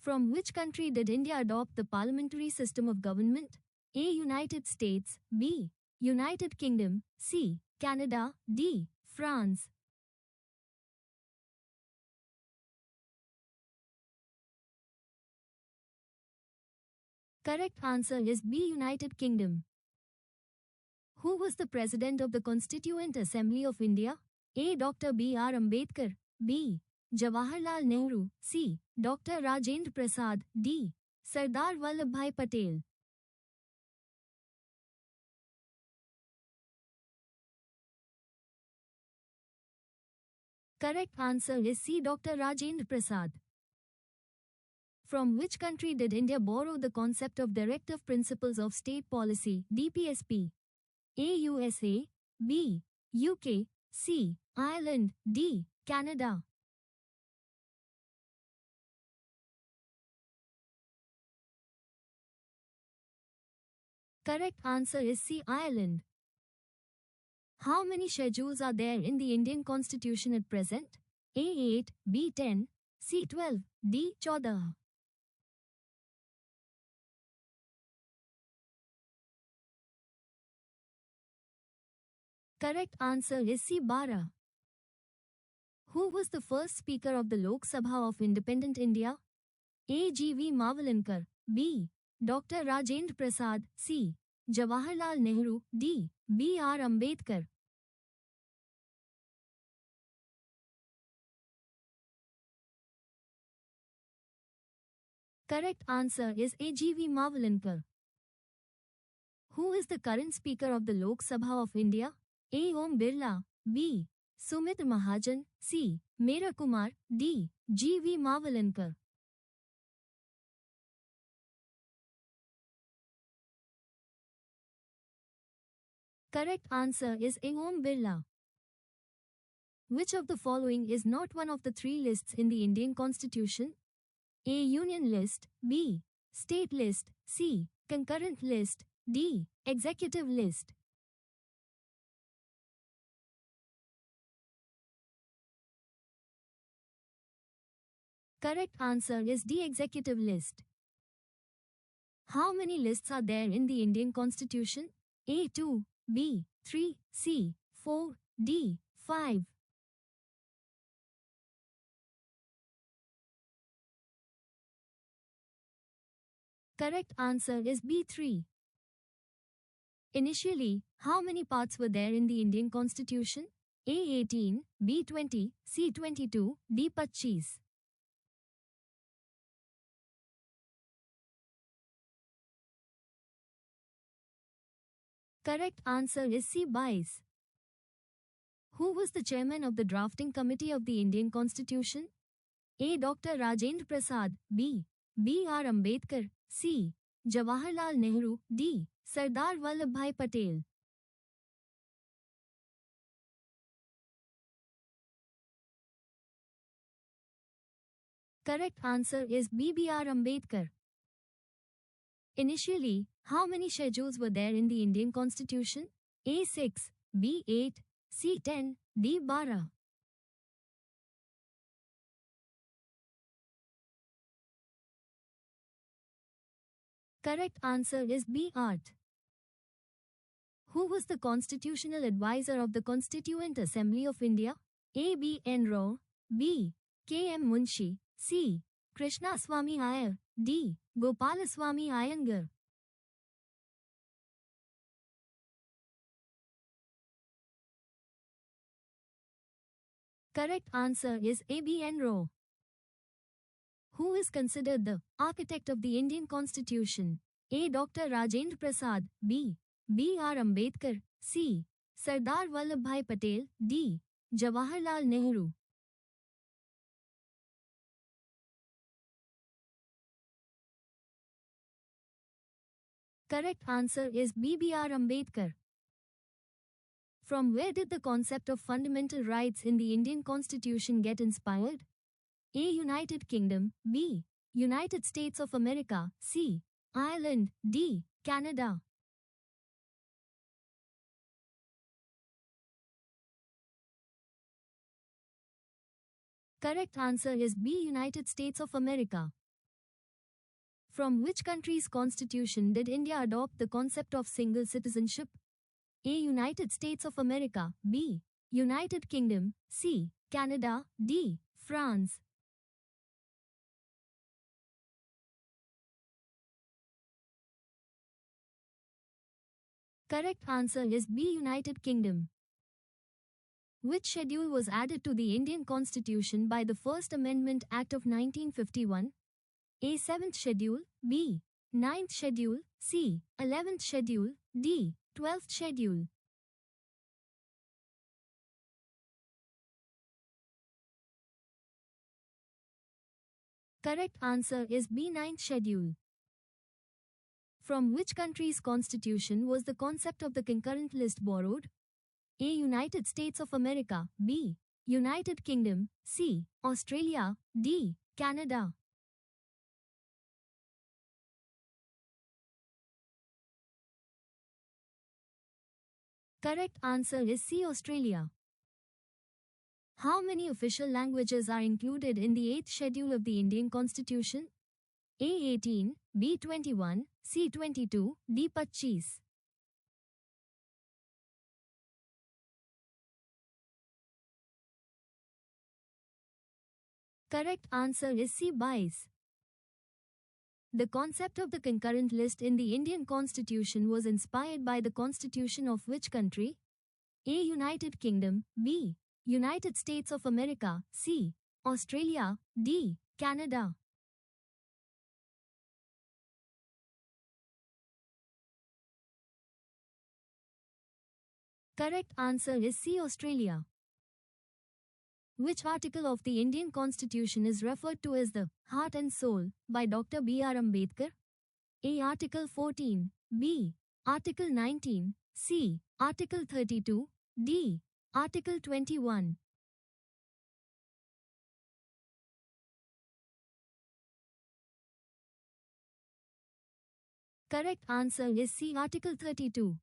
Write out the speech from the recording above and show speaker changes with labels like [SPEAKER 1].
[SPEAKER 1] From which country did India adopt the parliamentary system of government? A. United States, B. United Kingdom, C. Canada, D. France. Correct answer is B. United Kingdom. Who was the President of the Constituent Assembly of India? A. Dr. B.R. Ambedkar, B. Jawaharlal Nehru, C. Dr. Rajendra Prasad, D. Sardar Vallabhbhai Patel. Correct answer is C. Dr. Rajendra Prasad. From which country did India borrow the concept of Directive Principles of State Policy (DPSP)? A. USA, B. UK, C. Ireland, D. Canada. Correct answer is C. Ireland. How many schedules are there in the Indian Constitution at present? A. 8, B. 10, C. 12, D. 14. Correct answer is C. 12. Who was the first Speaker of the Lok Sabha of Independent India? A. G.V. Mavalankar, B. Dr. Rajendra Prasad, C. Jawaharlal Nehru, D. B.R. Ambedkar. Correct answer is A. G.V. Mavalankar. Who is the current Speaker of the Lok Sabha of India? A. Om Birla, B. Sumit Mahajan, C. Mera Kumar, D. G.V. Mavalankar. Correct answer is A. Om Birla. Which of the following is not one of the three lists in the Indian Constitution? A. Union list, B. State list, C. Concurrent list, D. Executive list. Correct answer is D. Executive list. How many lists are there in the Indian Constitution? A. 2, B. 3, C. 4, D. 5. Correct answer is B. 3. Initially, how many parts were there in the Indian Constitution? A. 18, B. 20, C. 22, D. 25. Correct answer is C. 22. Who was the chairman of the drafting committee of the Indian Constitution? A. Dr. Rajendra Prasad, B. B.R. Ambedkar, C. Jawaharlal Nehru, D. Sardar Vallabhbhai Patel. Correct answer is B. B.R. Ambedkar. Initially, how many schedules were there in the Indian Constitution? A. 6, B. 8, C. 10, D. 12. Correct answer is B. 8. Who was the constitutional advisor of the Constituent Assembly of India? A. B. N. Rao, B. K. M. Munshi, C. Krishnaswamy Iyer, D. Gopalaswamy Iyengar. Correct answer is A. B. N. Rao. Who is considered the architect of the Indian Constitution? A. Dr. Rajendra Prasad, B. B.R. Ambedkar, C. Sardar Vallabhbhai Patel, D. Jawaharlal Nehru. Correct answer is B. B.R. Ambedkar. From where did the concept of fundamental rights in the Indian Constitution get inspired? A. United Kingdom, B. United States of America, C. Ireland, D. Canada. Correct answer is B. United States of America. From which country's constitution did India adopt the concept of single citizenship? A. United States of America. B. United Kingdom. C. Canada. D. France. Correct answer is B. United Kingdom. Which schedule was added to the Indian Constitution by the First Amendment Act of 1951? A. 7th Schedule. B. 9th Schedule. C. 11th Schedule. D. 12th Schedule. Correct answer is B. 9th Schedule. From which country's constitution was the concept of the concurrent list borrowed? A. United States of America. B. United Kingdom. C. Australia. D. Canada. Correct answer is C. Australia. How many official languages are included in the 8th schedule of the Indian Constitution? A. 18, B. 21, C. 22, D. 25. Correct answer is C. 22. The concept of the concurrent list in the Indian Constitution was inspired by the Constitution of which country? A. United Kingdom. B. United States of America. C. Australia. D. Canada. Correct answer is C. Australia. Which article of the Indian Constitution is referred to as the heart and soul by Dr. B.R. Ambedkar? A. Article 14. B. Article 19. C. Article 32. D. Article 21. Correct answer is C. Article 32.